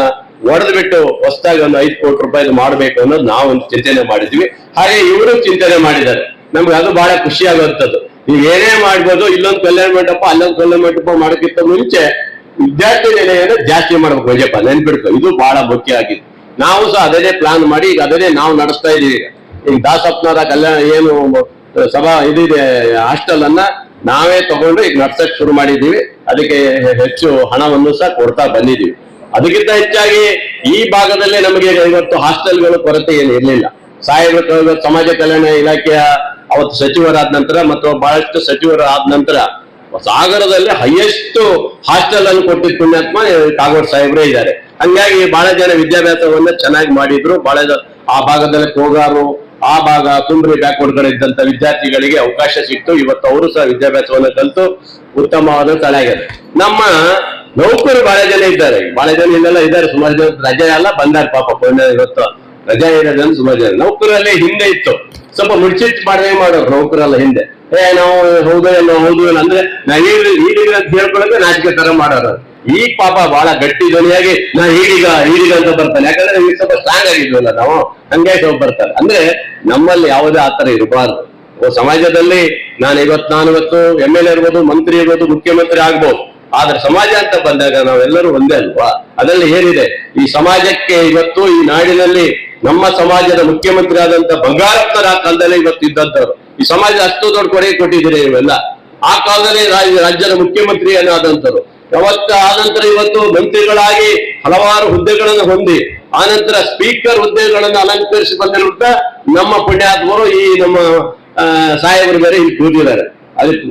C: ಒಡೆದು ಬಿಟ್ಟು ಹೊಸದಾಗಿ ಒಂದು 5 ಕೋಟಿ ರೂಪಾಯಿ ಮಾಡಬೇಕು ಅನ್ನೋದು ನಾವು ಒಂದು ಚಿಂತನೆ ಮಾಡಿದ್ವಿ. ಹಾಗೆ ಇವರು ಚಿಂತನೆ ಮಾಡಿದ್ದಾರೆ. ನಮ್ಗೆ ಅದು ಬಹಳ ಖುಷಿ ಆಗುವಂಥದ್ದು. ನೀವು ಏನೇ ಮಾಡ್ಬೋದು, ಇಲ್ಲೊಂದು ಕಲ್ಯಾಣ ಮಂಟಪ ಅಲ್ಲೊಂದು ಕಲ್ಯಾಣ ಮಂಟಪ ಮಾಡೋಕ್ಕಿಂತ ಮುಂಚೆ ವಿದ್ಯಾರ್ಥಿ ನಿಲಯನ ಜಾಸ್ತಿ ಮಾಡ್ಬೇಕು ವಿಜಯಪ್ಪ, ನೆನ್ಪಿಡ್ಕೊ. ಇದು ಬಹಳ ಮುಖ್ಯ ಆಗಿತ್ತು. ನಾವು ಸಹ ಅದನ್ನೇ ಪ್ಲಾನ್ ಮಾಡಿ ಈಗ ಅದನ್ನೇ ನಾವು ನಡೆಸ್ತಾ ಇದೀವಿ. ಈಗ ದಾಸಪ್ಪನವರ ಕಲ್ಯಾಣ ಏನು ಸಭಾ ಇದಿದೆ ಹಾಸ್ಟೆಲ್ ಅನ್ನ ನಾವೇ ತಗೊಂಡು ಈಗ ನಡ್ಸಕ್ ಶುರು ಮಾಡಿದ್ದೀವಿ. ಅದಕ್ಕೆ ಹೆಚ್ಚು ಹಣವನ್ನು ಸಹ ಕೊಡ್ತಾ ಬಂದಿದ್ದೀವಿ. ಅದಕ್ಕಿಂತ ಹೆಚ್ಚಾಗಿ ಈ ಭಾಗದಲ್ಲೇ ನಮಗೆ ಇವತ್ತು ಹಾಸ್ಟೆಲ್ಗಳು ಕೊರತೆ ಏನು ಇರಲಿಲ್ಲ. ಸಾಹೇಬರು ಸಮಾಜ ಕಲ್ಯಾಣ ಇಲಾಖೆಯ ಅವತ್ತು ಸಚಿವರಾದ ನಂತರ ಮತ್ತು ಬಹಳಷ್ಟು ಸಚಿವರು ಆದ ನಂತರ ಸಾಗರದಲ್ಲಿ ಹೈಯೆಸ್ಟ್ ಹಾಸ್ಟೆಲ್ ಅನ್ನು ಕೊಟ್ಟಿದ್ದ ಪುಣ್ಯಾತ್ಮ ಕಾಗೋಡು ಸಾಹೇಬ್ರೇ ಇದ್ದಾರೆ. ಹಂಗಾಗಿ ಬಹಳ ಜನ ವಿದ್ಯಾಭ್ಯಾಸವನ್ನ ಚೆನ್ನಾಗಿ ಮಾಡಿದ್ರು. ಬಹಳ ಆ ಭಾಗದಲ್ಲಿ ಕೋಗಾರು, ಆ ಭಾಗ ಕುಂಬ್ರಿ ಬ್ಯಾಕ್ವರ್ಡ್ ಕಡೆ ಇದ್ದಂತ ವಿದ್ಯಾರ್ಥಿಗಳಿಗೆ ಅವಕಾಶ ಸಿಕ್ತು. ಇವತ್ತು ಅವರು ಸಹ ವಿದ್ಯಾಭ್ಯಾಸವನ್ನ ಕಲಿತು ಉತ್ತಮವಾದ ತಳಾಗಿದೆ. ನಮ್ಮ ನೌಕರು ಬಹಳ ಜನ ಇದ್ದಾರೆ. ಬಹಳ ಜನ ಇಲ್ಲೆಲ್ಲ ಇದ್ದಾರೆ. ಸುಮಾರು ಜನ ರಜೆ ಎಲ್ಲ ಬಂದಾರ ಪಾಪ. ಇವತ್ತು ರಜಾ ಇರೋದನ್ನು ಸುಮಾರು ಜನ ನೌಕರಲ್ಲೇ ಹಿಂದೆ ಇತ್ತು. ಸ್ವಲ್ಪ ಮುಚ್ಚಿಟ್ಟು ಮಾಡೋರು ನೌಕರಲ್ಲ ಹಿಂದೆ. ನಾವು ಹೌದು ಅಂದ್ರೆ ನಾ ಈಡೀಗ ಅಂತ ಹೇಳ್ಕೊಳಕ್ಕೆ ನಾಚಿಕೆ ತರ ಮಾಡೋರು. ಈ ಪಾಪ ಬಹಳ ಗಟ್ಟಿ ಧ್ವನಿಯಾಗಿ ನಾ ಈಡೀಗ ಅಂತ ಬರ್ತಾನೆ. ಯಾಕಂದ್ರೆ ಈಗ ಸ್ವಲ್ಪ ಸ್ಟ್ರಾಂಗ್ ಆಗಿದ್ವಲ್ಲ ನಾವು, ಹಂಗಾಗಿ ಸ್ವಲ್ಪ ಬರ್ತಾರೆ. ಅಂದ್ರೆ ನಮ್ಮಲ್ಲಿ ಯಾವುದೇ ಆತರ ಇರಬಾರ್ದು. ಸಮಾಜದಲ್ಲಿ ನಾನು ಇವತ್ತು MLA ಇರ್ಬೋದು, ಮಂತ್ರಿ ಇರ್ಬೋದು, ಮುಖ್ಯಮಂತ್ರಿ ಆಗ್ಬೋದು. ಆದ್ರೆ ಸಮಾಜ ಅಂತ ಬಂದಾಗ ನಾವೆಲ್ಲರೂ ಒಂದೇ ಅಲ್ವಾ? ಅದರಲ್ಲಿ ಏನಿದೆ, ಈ ಸಮಾಜಕ್ಕೆ ಇವತ್ತು ಈ ನಾಡಿನಲ್ಲಿ ನಮ್ಮ ಸಮಾಜದ ಮುಖ್ಯಮಂತ್ರಿ ಆದಂತ ಬಂಗಾರಪ್ಪನವರ ಕಾಲದಲ್ಲಿ ಇವತ್ತು ಇದ್ದಂತವ್ರು. ಈ ಸಮಾಜ ಅಷ್ಟು ದೊಡ್ಡ ಕೊಡುಗೆ ಕೊಟ್ಟಿದ್ದೀರಿ ಇವೆಲ್ಲ. ಆ ಕಾಲದಲ್ಲಿ ರಾಜ್ಯದ ಮುಖ್ಯಮಂತ್ರಿ ಆದಂತರು ಯಾವತ್ತ ಆನಂತರ ಇವತ್ತು ಮಂತ್ರಿಗಳಾಗಿ ಹಲವಾರು ಹುದ್ದೆಗಳನ್ನು ಹೊಂದಿ ಆನಂತರ ಸ್ಪೀಕರ್ ಹುದ್ದೆಗಳನ್ನು ಅಲಂಕರಿಸಿ ಬಂದಿರುತ್ತ ನಮ್ಮ ಪುಣ್ಯಾತ್ಮರು ಈ ನಮ್ಮ ಸಾಹೇಬರು ಬೇರೆ ಇಲ್ಲಿ ಕೂತಿದ್ದಾರೆ. ಅದಕ್ಕೆ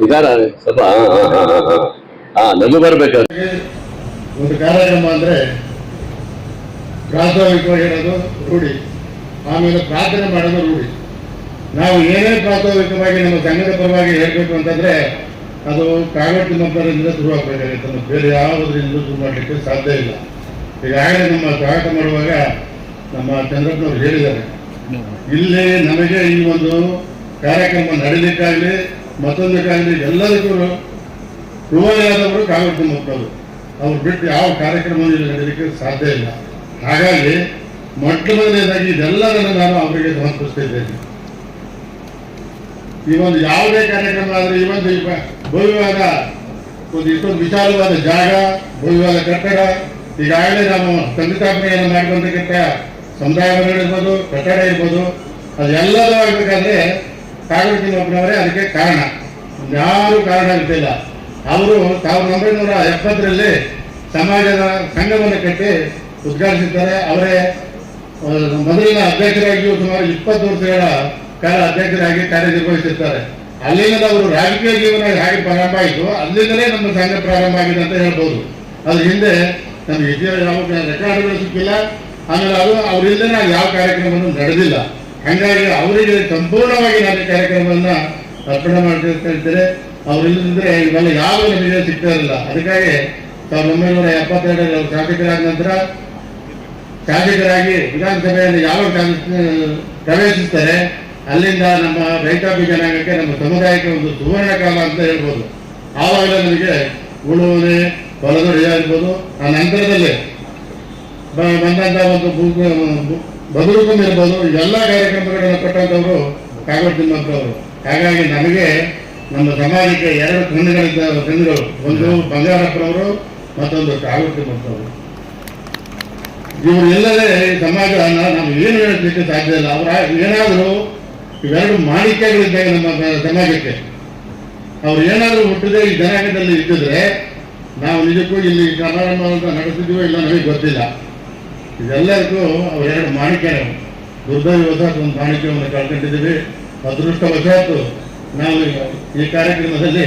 C: ಇದಾರ ಸ್ವಲ್ಪ ನಗು ಬರ್ಬೇಕಾದ್ರೆ
B: ಒಂದು ಕಾರ್ಯಕ್ರಮ ಅಂದ್ರೆ ಪ್ರಾಸ್ತಾವಿಕವಾಗಿ ಹೇಳೋದು ರೂಢಿ, ಆಮೇಲೆ ಪ್ರಾರ್ಥನೆ ಮಾಡೋದು ರೂಢಿ. ನಾವು ಏನೇ ಪ್ರಾಸ್ತಾವಿಕವಾಗಿ ನಮ್ಮ ಸಂಘದ ಪರವಾಗಿ ಹೇಳ್ಬೇಕು ಅಂತಂದ್ರೆ ಅದು ಕಾಗೋಡು ತಿಮ್ಮಪ್ಪರಿಂದ ಶುರು ಆಗ್ಬೇಕಾಗುತ್ತೆ. ಬೇರೆ ಯಾವುದರಿಂದ ಶುರು ಮಾಡಲಿಕ್ಕೆ ಸಾಧ್ಯ ಇಲ್ಲ. ಈಗಾಗಲೇ ನಮ್ಮ ಸ್ವಾಗತ ಮಾಡುವಾಗ ನಮ್ಮ ಚಂದ್ರಪ್ಪನವರು ಹೇಳಿದ್ದಾರೆ, ಇಲ್ಲಿ ನಮಗೆ ಈ ಒಂದು ಕಾರ್ಯಕ್ರಮ ನಡೀಲಿಕ್ಕಾಗಲಿ ಮತ್ತೊಂದಕ್ಕಾಗಲಿ ಎಲ್ಲದಕ್ಕೂ ಪ್ರಭಾವಿಯಾದವರು ಕಾಗೋಡು ತಿಮ್ಮಪ್ಪನವರು. ಅವ್ರು ಬಿಟ್ಟು ಯಾವ ಕಾರ್ಯಕ್ರಮವನ್ನು ಇಲ್ಲಿ ನಡೀಲಿಕ್ಕೆ ಸಾಧ್ಯ ಇಲ್ಲ. ಹಾಗಾಗಿ ಮೊಟ್ಟ ಮೊದಲನೇದಾಗಿ ಇದೆಲ್ಲದನ್ನು ನಾನು ಅವರಿಗೆ ಸಮರ್ಪಿಸ್ತಿದ್ದೇನೆ. ಈ ಒಂದು ಯಾವುದೇ ಕಾರ್ಯಕ್ರಮ ಆದರೆ ಈ ಒಂದು ಭವ್ಯವಾದ ಒಂದು ಇಷ್ಟೊಂದು ವಿಶಾಲವಾದ ಜಾಗ, ಭವ್ಯವಾದ ಕಟ್ಟಡ, ಈಗಾಗಲೇ ನಾವು ಸಂಸ್ಥಾಪನೆಯನ್ನು ಮಾಡಿಕೊಂಡಕ್ಕಿಂತ ಸಮುದಾಯ ಇರ್ಬೋದು, ಕಟ್ಟಡ ಇರ್ಬೋದು, ಅದೆಲ್ಲದೂ ಆಗಬೇಕಾದ್ರೆ ಕಾಗೋಡು ತಿಮ್ಮಪ್ಪನವರೇ ಅದಕ್ಕೆ ಕಾರಣ. ಯಾರೂ ಕಾರಣ ಇರ್ತಿಲ್ಲ. ಅವರು 1970ರಲ್ಲಿ ಸಮಾಜದ ಸಂಘವನ್ನು ಕಟ್ಟಿ ಉದ್ಘಾಟಿಸಿದ್ದಾರೆ. ಅವರೇ ಮೊದಲಿನ ಅಧ್ಯಕ್ಷರಾಗಿಯೂ ಸುಮಾರು 20 ವರ್ಷಗಳ ಕಾಲ ಅಧ್ಯಕ್ಷರಾಗಿ ಕಾರ್ಯನಿರ್ವಹಿಸಿರ್ತಾರೆ. ಅಲ್ಲಿಂದ ಅವರು ರಾಜಕೀಯ ಜೀವನ ಹೇಗೆ ಪ್ರಾರಂಭ ಆಯಿತು, ಅಲ್ಲಿಂದಲೇ ನಮ್ಮ ಸಂಘ ಪ್ರಾರಂಭ ಆಗಿದೆ ಅಂತ ಹೇಳ್ಬೋದು. ಅದ್ರ ಹಿಂದೆ ನಮ್ಗೆ ಯಾವ ರೆಕಾರ್ಡ್ಗಳು ಸಿಕ್ಕಿಲ್ಲ. ಆಮೇಲೆ ಅವರಿಂದ ನಾವು ಯಾವ ಕಾರ್ಯಕ್ರಮವನ್ನು ನಡೆದಿಲ್ಲ. ಹಾಗಾಗಿ ಅವರಿಗೆ ಸಂಪೂರ್ಣವಾಗಿ ನಾನು ಕಾರ್ಯಕ್ರಮವನ್ನು ಅರ್ಪಣೆ ಮಾಡ್ತಿರ್ತೇನೆ. ಅವರಿಲ್ಲದಿದ್ರೆ ಇವೆಲ್ಲ ಯಾವ ನಮಗೆ ಸಿಗ್ತಾ ಇರಲಿಲ್ಲ. ಅದಕ್ಕಾಗಿ 1972 ಅವರು ಶಾಸಕರಾದ ನಂತರ ಶಾಸಕರಾಗಿ ವಿಧಾನಸಭೆಯಲ್ಲಿ ಯಾವಾಗ ಪ್ರವೇಶಿಸ್ತಾರೆ ಅಲ್ಲಿಂದ ನಮ್ಮ ರೈತಾಪಿ ಜನಾಂಗಕ್ಕೆ, ನಮ್ಮ ಸಮುದಾಯಕ್ಕೆ ಒಂದು ಸುವರ್ಣ ಕಾಲ ಅಂತ ಹೇಳ್ಬೋದು. ಆವಾಗಲೇ ನಮಗೆ ಉಳುವನೆ ಹೊಲದೊಡೆಯ ಇರ್ಬೋದು, ಆ ನಂತರದಲ್ಲಿ ಬಂದಂಥ ಒಂದು ಬದುರುಕುಂ ಇರ್ಬೋದು, ಇವೆಲ್ಲ ಕಾರ್ಯಕ್ರಮಗಳನ್ನು ಕೊಟ್ಟಂಥವರು ಕಾಗೋಡು ತಿಮ್ಮಪ್ಪನವರು. ಹಾಗಾಗಿ ನಮಗೆ ನಮ್ಮ ಸಮಾಜಕ್ಕೆ 2 ಕಣ್ಣುಗಳು, ಒಂದು ಬಂಗಾರಪ್ಪನವರು, ಮತ್ತೊಂದು ಕಾಗೋಡು ತಿಮ್ಮಪ್ಪನವರು. ಇವರು ಇಲ್ಲದೆ ಸಮಾಜ ನಾವು ಏನು ಹೇಳಲಿಕ್ಕೆ ಸಾಧ್ಯ ಇಲ್ಲ. ಅವರ ಏನಾದರೂ ಇವೆರಡು ಮಾಣಿಕ್ಯಗಳಿದ್ದಾಗ ನಮ್ಮ ಸಮಾಜಕ್ಕೆ ಅವ್ರು ಏನಾದರೂ ಹುಟ್ಟಿದೆ ಈ ಜನಾಂಗದಲ್ಲಿ ಇದ್ದಿದ್ರೆ ನಾವು ನಿಜಕ್ಕೂ ಇಲ್ಲಿ ಸಮಾರಂಭ ನಡೆಸಿದ್ದೀವೋ ಇಲ್ಲ ನಮಗೆ ಗೊತ್ತಿಲ್ಲ. ಇದೆಲ್ಲರಿಗೂ ಅವರೆರಡು ಮಾಣಿಕ್ಯ. ದುರ್ದೈವಶಾತ್ ಒಂದು ಮಾಣಿಕ್ಯವನ್ನು ಕಳ್ಕೊಂಡಿದ್ದೀವಿ. ಅದೃಷ್ಟವಶಾತ್ ನಾವು ಈ ಕಾರ್ಯಕ್ರಮದಲ್ಲಿ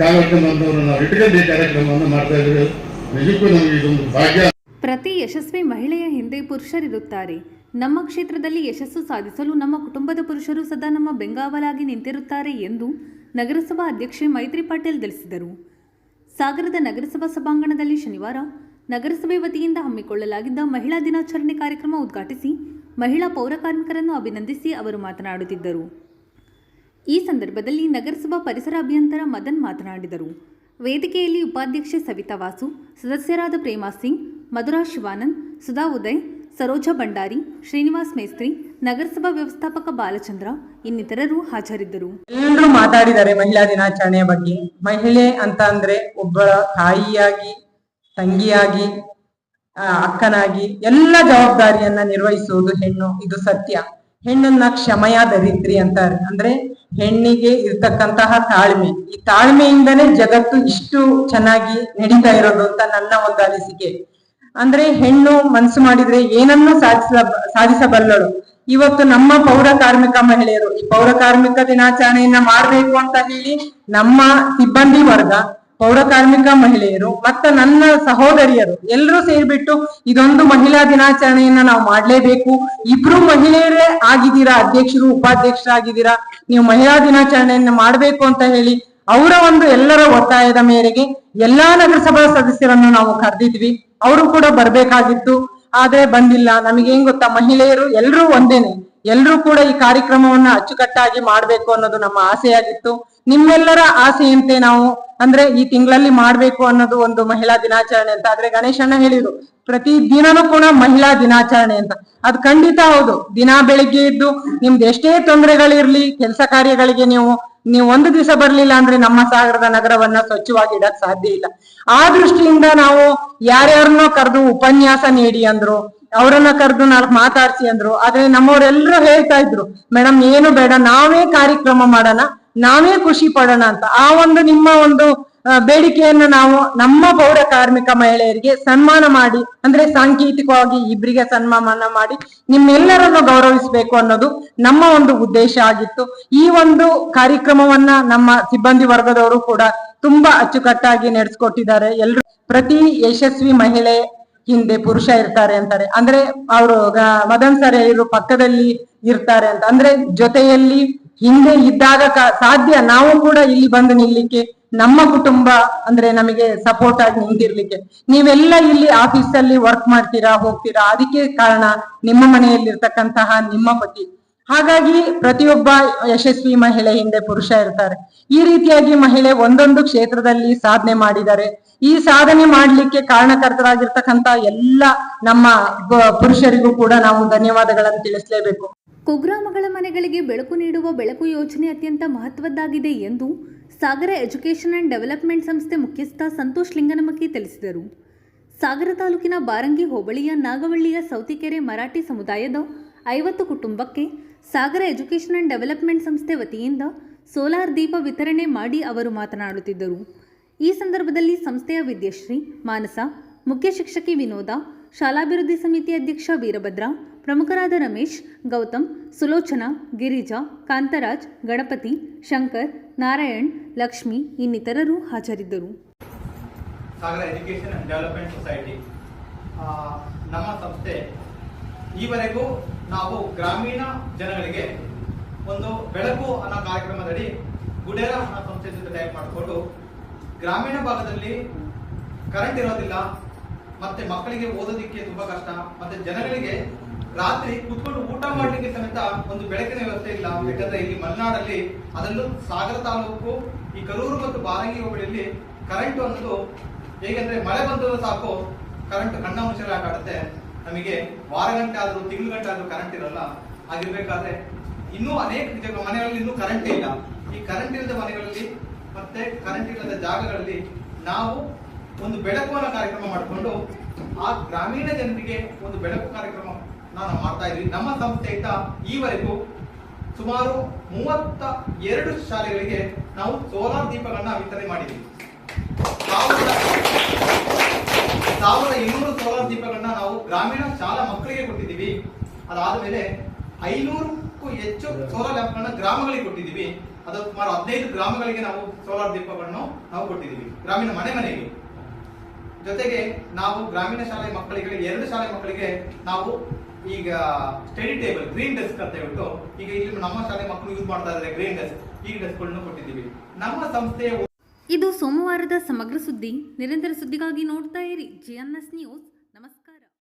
B: ಕಾಗೋಡು ತಿಮ್ಮಪ್ಪನವರು ನಾವು ಇಟ್ಕೊಂಡು ಈ ಕಾರ್ಯಕ್ರಮವನ್ನು ಮಾಡ್ತಾ ಇದ್ದೀವಿ. ನಿಜಕ್ಕೂ ನಮಗೆ ಇದೊಂದು ಭಾಗ್ಯ.
A: ಪ್ರತಿ ಯಶಸ್ವಿ ಮಹಿಳೆಯ ಹಿಂದೆ ಪುರುಷರಿರುತ್ತಾರೆ. ನಮ್ಮ ಕ್ಷೇತ್ರದಲ್ಲಿ ಯಶಸ್ಸು ಸಾಧಿಸಲು ನಮ್ಮ ಕುಟುಂಬದ ಪುರುಷರು ಸದಾ ನಮ್ಮ ಬೆಂಗಾವಲಾಗಿ ನಿಂತಿರುತ್ತಾರೆ ಎಂದು ನಗರಸಭಾ ಅಧ್ಯಕ್ಷೆ ಮೈತ್ರಿ ಪಾಟೀಲ್ ತಿಳಿಸಿದರು. ಸಾಗರದ ನಗರಸಭಾ ಸಭಾಂಗಣದಲ್ಲಿ ಶನಿವಾರ ನಗರಸಭೆ ವತಿಯಿಂದ ಹಮ್ಮಿಕೊಳ್ಳಲಾಗಿದ್ದ ಮಹಿಳಾ ದಿನಾಚರಣೆ ಕಾರ್ಯಕ್ರಮ ಉದ್ಘಾಟಿಸಿ ಮಹಿಳಾ ಪೌರ ಕಾರ್ಮಿಕರನ್ನು ಅಭಿನಂದಿಸಿ ಅವರು ಮಾತನಾಡುತ್ತಿದ್ದರು. ಈ ಸಂದರ್ಭದಲ್ಲಿ ನಗರಸಭಾ ಪರಿಸರ ಅಭಿಯಂತರ ಮದನ್ ಮಾತನಾಡಿದರು. ವೇದಿಕೆಯಲ್ಲಿ ಉಪಾಧ್ಯಕ್ಷೆ ಸವಿತಾ ವಾಸು, ಸದಸ್ಯರಾದ ಪ್ರೇಮಾ ಸಿಂಗ್, ಮಧುರಾ ಶಿವಾನಂದ್, ಸುಧಾ ಉದಯ್, ಸರೋಜಾ ಭಂಡಾರಿ, ಶ್ರೀನಿವಾಸ್ ಮೇಸ್ತ್ರಿ, ನಗರಸಭಾ ವ್ಯವಸ್ಥಾಪಕ ಬಾಲಚಂದ್ರ ಇನ್ನಿತರರು ಹಾಜರಿದ್ದರು.
D: ಎಲ್ಲರೂ ಮಾತಾಡಿದ್ದಾರೆ ಮಹಿಳಾ ದಿನಾಚರಣೆಯ ಬಗ್ಗೆ. ಮಹಿಳೆ ಅಂತ ಅಂದ್ರೆ ಒಬ್ಬಳ ತಾಯಿಯಾಗಿ, ತಂಗಿಯಾಗಿ, ಅಕ್ಕನಾಗಿ ಎಲ್ಲ ಜವಾಬ್ದಾರಿಯನ್ನ ನಿರ್ವಹಿಸುವುದು ಹೆಣ್ಣು. ಇದು ಸತ್ಯ. ಹೆಣ್ಣನ್ನ ಕ್ಷಮೆಯ ದರಿದ್ರಿ ಅಂತಾರೆ. ಅಂದ್ರೆ ಹೆಣ್ಣಿಗೆ ಇರ್ತಕ್ಕಂತಹ ತಾಳ್ಮೆ, ಈ ತಾಳ್ಮೆಯಿಂದನೇ ಜಗತ್ತು ಇಷ್ಟು ಚೆನ್ನಾಗಿ ನಡೀತಾ ಇರೋದು ಅಂತ ನನ್ನ ಒಂದು ಅನಿಸಿಕೆ. ಅಂದ್ರೆ ಹೆಣ್ಣು ಮನಸ್ಸು ಮಾಡಿದ್ರೆ ಏನನ್ನೂ ಸಾಧಿಸಬಲ್ಲಳು. ಇವತ್ತು ನಮ್ಮ ಪೌರ ಕಾರ್ಮಿಕ ಮಹಿಳೆಯರು ಈ ಪೌರ ಕಾರ್ಮಿಕ ದಿನಾಚರಣೆಯನ್ನ ಮಾಡ್ಬೇಕು ಅಂತ ಹೇಳಿ ನಮ್ಮ ಸಿಬ್ಬಂದಿ ವರ್ಗ, ಪೌರ ಕಾರ್ಮಿಕ ಮಹಿಳೆಯರು ಮತ್ತು ನನ್ನ ಸಹೋದರಿಯರು ಎಲ್ಲರೂ ಸೇರ್ಬಿಟ್ಟು ಇದೊಂದು ಮಹಿಳಾ ದಿನಾಚರಣೆಯನ್ನ ನಾವು ಮಾಡ್ಲೇಬೇಕು. ಇಬ್ರು ಮಹಿಳೆಯರೇ ಆಗಿದ್ದೀರಾ, ಅಧ್ಯಕ್ಷರು ಉಪಾಧ್ಯಕ್ಷರಾಗಿದ್ದೀರಾ, ನೀವು ಮಹಿಳಾ ದಿನಾಚರಣೆಯನ್ನ ಮಾಡ್ಬೇಕು ಅಂತ ಹೇಳಿ ಅವರ ಒಂದು ಎಲ್ಲರ ಒತ್ತಾಯದ ಮೇರೆಗೆ ಎಲ್ಲಾ ನಗರಸಭಾ ಸದಸ್ಯರನ್ನು ನಾವು ಕರೆದಿದ್ವಿ. ಅವರು ಕೂಡ ಬರ್ಬೇಕಾಗಿತ್ತು, ಆದ್ರೆ ಬಂದಿಲ್ಲ. ನಮಗೆ ಏನ್ ಗೊತ್ತಾ, ಮಹಿಳೆಯರು ಎಲ್ಲರೂ ಒಂದೇನೆ, ಎಲ್ಲರೂ ಕೂಡ ಈ ಕಾರ್ಯಕ್ರಮವನ್ನ ಅಚ್ಚುಕಟ್ಟಾಗಿ ಮಾಡ್ಬೇಕು ಅನ್ನೋದು ನಮ್ಮ ಆಸೆಯಾಗಿತ್ತು. ನಿಮ್ಮೆಲ್ಲರ ಆಸೆಯಂತೆ ನಾವು ಅಂದ್ರೆ ಈ ತಿಂಗಳಲ್ಲಿ ಮಾಡ್ಬೇಕು ಅನ್ನೋದು ಒಂದು ಮಹಿಳಾ ದಿನಾಚರಣೆ ಅಂತ. ಆದ್ರೆ ಗಣೇಶಣ್ಣ ಹೇಳಿದ್ರು ಪ್ರತಿ ದಿನನೂ ಕೂಡ ಮಹಿಳಾ ದಿನಾಚರಣೆ ಅಂತ. ಅದು ಖಂಡಿತ ಹೌದು. ದಿನ ಬೆಳಿಗ್ಗೆ ಎದ್ದು ನಿಮ್ದು ಎಷ್ಟೇ ತೊಂದರೆಗಳಿರ್ಲಿ, ಕೆಲಸ ಕಾರ್ಯಗಳಿಗೆ ನೀವು ಒಂದು ದಿವಸ ಬರ್ಲಿಲ್ಲ ಅಂದ್ರೆ ನಮ್ಮ ಸಾಗರದ ನಗರವನ್ನ ಸ್ವಚ್ಛವಾಗಿ ಇಡಕ್ ಸಾಧ್ಯ ಇಲ್ಲ. ಆ ದೃಷ್ಟಿಯಿಂದ ನಾವು ಯಾರ್ಯಾರನ್ನೋ ಕರೆದು ಉಪನ್ಯಾಸ ನೀಡಿ ಅಂದ್ರು, ಅವರನ್ನ ಕರೆದು ನಾಲ್ಕು ಮಾತಾಡ್ಸಿ ಅಂದ್ರು. ಆದ್ರೆ ನಮ್ಮವರೆಲ್ಲರೂ ಹೇಳ್ತಾ ಇದ್ರು, ಮೇಡಮ್ ಏನು ಬೇಡ, ನಾವೇ ಕಾರ್ಯಕ್ರಮ ಮಾಡೋಣ, ನಾವೇ ಖುಷಿ ಪಡೋಣ ಅಂತ. ಆ ಒಂದು ನಿಮ್ಮ ಒಂದು ಬೇಡಿಕೆಯನ್ನು ನಾವು ನಮ್ಮ ಪೌರ ಕಾರ್ಮಿಕ ಮಹಿಳೆಯರಿಗೆ ಸನ್ಮಾನ ಮಾಡಿ, ಅಂದ್ರೆ ಸಾಂಕೇತಿಕವಾಗಿ ಇಬ್ಬರಿಗೆ ಸನ್ಮಾನ ಮಾಡಿ ನಿಮ್ಮೆಲ್ಲರನ್ನು ಗೌರವಿಸಬೇಕು ಅನ್ನೋದು ನಮ್ಮ ಒಂದು ಉದ್ದೇಶ ಆಗಿತ್ತು. ಈ ಒಂದು ಕಾರ್ಯಕ್ರಮವನ್ನ ನಮ್ಮ ಸಿಬ್ಬಂದಿ ವರ್ಗದವರು ಕೂಡ ತುಂಬಾ ಅಚ್ಚುಕಟ್ಟಾಗಿ ನಡೆಸ್ಕೊಟ್ಟಿದ್ದಾರೆ. ಎಲ್ರು ಪ್ರತಿ ಯಶಸ್ವಿ ಮಹಿಳೆ ಹಿಂದೆ ಪುರುಷ ಇರ್ತಾರೆ ಅಂತಾರೆ. ಅಂದ್ರೆ ಅವರು ಮದನ್ ಸರ್ ಇವರು ಪಕ್ಕದಲ್ಲಿ ಇರ್ತಾರೆ ಅಂತ. ಅಂದ್ರೆ ಜೊತೆಯಲ್ಲಿ ಹಿಂದೆ ಇದ್ದಾಗ ಸಾಧ್ಯ ನಾವು ಕೂಡ ಇಲ್ಲಿ ಬಂದು ನಿಲ್ಲಿಕ್ಕೆ, ನಮ್ಮ ಕುಟುಂಬ ಅಂದ್ರೆ ನಮಗೆ ಸಪೋರ್ಟ್ ಆಗಿ ನಿಂತಿರ್ಲಿಕ್ಕೆ. ನೀವೆಲ್ಲ ಇಲ್ಲಿ ಆಫೀಸ್ ಅಲ್ಲಿ ವರ್ಕ್ ಮಾಡ್ತೀರಾ, ಹೋಗ್ತೀರಾ, ಅದಕ್ಕೆ ಕಾರಣ ನಿಮ್ಮ ಮನೆಯಲ್ಲಿರ್ತಕ್ಕಂತಹ ನಿಮ್ಮ ಪತಿ. ಹಾಗಾಗಿ ಪ್ರತಿಯೊಬ್ಬ ಯಶಸ್ವಿ ಮಹಿಳೆ ಹಿಂದೆ ಪುರುಷ ಇರ್ತಾರೆ. ಈ ರೀತಿಯಾಗಿ ಮಹಿಳೆ ಒಂದೊಂದು ಕ್ಷೇತ್ರದಲ್ಲಿ ಸಾಧನೆ ಮಾಡಿದ್ದಾರೆ. ಈ ಸಾಧನೆ ಮಾಡ್ಲಿಕ್ಕೆ ಕಾರಣಕರ್ತರಾಗಿರ್ತಕ್ಕಂತ ಎಲ್ಲ ನಮ್ಮ ಪುರುಷರಿಗೂ ಕೂಡ ನಾವು ಧನ್ಯವಾದಗಳನ್ನು ತಿಳಿಸಲೇಬೇಕು.
A: ಕುಗ್ರಾಮಗಳ ಮನೆಗಳಿಗೆ ಬೆಳಕು ನೀಡುವ ಬೆಳಕು ಯೋಜನೆ ಅತ್ಯಂತ ಮಹತ್ವದ್ದಾಗಿದೆ ಎಂದು ಸಾಗರ ಎಜುಕೇಷನ್ ಅಂಡ್ ಡೆವಲಪ್ಮೆಂಟ್ ಸಂಸ್ಥೆ ಮುಖ್ಯಸ್ಥ ಸಂತೋಷ್ ಲಿಂಗನಮಕ್ಕಿ ತಿಳಿಸಿದರು. ಸಾಗರ ತಾಲೂಕಿನ ಬಾರಂಗಿ ಹೋಬಳಿಯ ನಾಗವಳ್ಳಿಯ ಸೌತಿಕೆರೆ ಮರಾಠಿ ಸಮುದಾಯದ 50 ಕುಟುಂಬಕ್ಕೆ ಸಾಗರ ಎಜುಕೇಷನ್ ಅಂಡ್ ಡೆವಲಪ್ಮೆಂಟ್ ಸಂಸ್ಥೆ ವತಿಯಿಂದ ಸೋಲಾರ್ ದೀಪ ವಿತರಣೆ ಮಾಡಿ ಅವರು ಮಾತನಾಡುತ್ತಿದ್ದರು. ಈ ಸಂದರ್ಭದಲ್ಲಿ ಸಂಸ್ಥೆಯ ವಿದ್ಯಶ್ರೀ, ಮಾನಸ, ಮುಖ್ಯ ಶಿಕ್ಷಕಿ ವಿನೋದ, ಶಾಲಾಭಿವೃದ್ಧಿ ಸಮಿತಿ ಅಧ್ಯಕ್ಷ ವೀರಭದ್ರ, ಪ್ರಮುಖರಾದ ರಮೇಶ್, ಗೌತಮ್, ಸುಲೋಚನಾ, ಗಿರಿಜಾ, ಕಾಂತರಾಜ್, ಗಣಪತಿ, ಶಂಕರ್, ನಾರಾಯಣ್, ಲಕ್ಷ್ಮಿ ಇನ್ನಿತರರು ಹಾಜರಿದ್ದರು.
E: ಸಾಗರ ಎಜುಕೇಷನ್ ಅಂಡ್ ಡೆವಲಪ್ಮೆಂಟ್ ಸೊಸೈಟಿ ನಮ್ಮ ಸಂಸ್ಥೆ ಈವರೆಗೂ ನಾವು ಗ್ರಾಮೀಣ ಜನಗಳಿಗೆ ಒಂದು ಬೆಳಕು ಅನ್ನೋ ಕಾರ್ಯಕ್ರಮದಡಿ ಗುಡೇರ ಅನ್ನೋ ಸಂಸ್ಥೆ ಜೊತೆ ಟೈಪ್ ಮಾಡಿಕೊಂಡು ಗ್ರಾಮೀಣ ಭಾಗದಲ್ಲಿ ಕರೆಂಟ್ ಇರೋದಿಲ್ಲ, ಮತ್ತೆ ಮಕ್ಕಳಿಗೆ ಓದೋದಿಕ್ಕೆ ತುಂಬಾ ಕಷ್ಟ, ಮತ್ತೆ ಜನಗಳಿಗೆ ರಾತ್ರಿ ಕುತ್ಕೊಂಡು ಊಟ ಮಾಡ್ಲಿಕ್ಕೆ ಸಮೇತ ಒಂದು ಬೆಳಕಿನ ವ್ಯವಸ್ಥೆ ಇಲ್ಲ. ಯಾಕಂದ್ರೆ ಇಲ್ಲಿ ಮಲೆನಾಡಲ್ಲಿ, ಅದರಲ್ಲೂ ಸಾಗರ ತಾಲೂಕು ಈ ಕರೂರು ಮತ್ತು ಬಾರಂಗಿ ಹೋಬಳಿಯಲ್ಲಿ ಕರೆಂಟ್ ಅನ್ನೋದು ಹೇಗೆಂದ್ರೆ ಮಳೆ ಬಂದರೂ ಸಾಕು ಕರೆಂಟ್ ಕಣ್ಣ ಮುಚ್ಚಲ ಆಗುತ್ತೆ. ನಮಗೆ ವಾರ ಗಂಟೆ ಆದ್ರೂ ತಿಂಗಳು ಗಂಟೆ ಆದ್ರೂ ಕರೆಂಟ್ ಇರಲ್ಲ. ಆಗಿರ್ಬೇಕಾದ್ರೆ ಇನ್ನೂ ಅನೇಕ ಮನೆಗಳಲ್ಲಿ ಇನ್ನೂ ಕರೆಂಟ್ ಇಲ್ಲ. ಈ ಕರೆಂಟ್ ಇಲ್ಲದ ಮನೆಗಳಲ್ಲಿ ಮತ್ತೆ ಕರೆಂಟ್ ಇಲ್ಲದ ಜಾಗಗಳಲ್ಲಿ ನಾವು ಒಂದು ಬೆಳಕು ಅನ್ನೋ ಕಾರ್ಯಕ್ರಮ ಮಾಡಿಕೊಂಡು ಆ ಗ್ರಾಮೀಣ ಜನರಿಗೆ ಒಂದು ಬೆಳಕು ಕಾರ್ಯಕ್ರಮ ನಾವು ಮಾಡ್ತಾ ಇದ್ವಿ. ನಮ್ಮ ಸಂಸ್ಥೆಯಿಂದ ಈವರೆಗೂ ಸುಮಾರು 32 ಶಾಲೆಗಳಿಗೆ ನಾವು ಸೋಲಾರ್ ದೀಪಗಳನ್ನ ವಿತರಣೆ ಮಾಡಿದ್ವಿ. 1200 ಸೋಲಾರ್ ದೀಪಗಳನ್ನ ನಾವು ಗ್ರಾಮೀಣ ಶಾಲಾ ಮಕ್ಕಳಿಗೆ ಕೊಟ್ಟಿದ್ದೀವಿ. ಅದಾದ್ಮೇಲೆ 500ಕ್ಕೂ ಹೆಚ್ಚು ಸೋಲಾರ್ ಲ್ಯಾಂಪ್ಗಳನ್ನ ಗ್ರಾಮಗಳಿಗೆ ಕೊಟ್ಟಿದ್ದೀವಿ. ಅದು ಸುಮಾರು 15 ಗ್ರಾಮಗಳಿಗೆ ನಾವು ಸೋಲಾರ್ ದೀಪಗಳನ್ನು ನಾವು ಕೊಟ್ಟಿದ್ದೀವಿ, ಗ್ರಾಮೀಣ ಮನೆಗೆ. ಜೊತೆಗೆ ನಾವು ಗ್ರಾಮೀಣ ಶಾಲೆ ಮಕ್ಕಳಿಗೆ 2 ಶಾಲೆ ಮಕ್ಕಳಿಗೆ ನಾವು ಈಗ ಸ್ಟಡಿ ಟೇಬಲ್, ಗ್ರೀನ್ ಡೆಸ್ಕ್ ಅಂತ ಹೇಳ್ಬಿಟ್ಟು ಈಗ ಇಲ್ಲಿ ನಮ್ಮ ಶಾಲೆ ಮಕ್ಕಳು ಯೂಸ್ ಮಾಡ್ತಾ ಇದ್ದಾರೆ ಗ್ರೀನ್ ಡೆಸ್ಕ್, ಈ ಡೆಸ್ಕ್ಗಳನ್ನು ಕೊಟ್ಟಿದ್ದೀವಿ. ನಮ್ಮ ಸಂಸ್ಥೆಯ
A: ಇದು ಸೋಮವಾರದ ಸಮಗ್ರ ಸುದ್ದಿ. ನಿರಂತರ ಸುದ್ದಿಗಾಗಿ ನೋಡ್ತಾ ಇರಿ GNS ನ್ಯೂಸ್.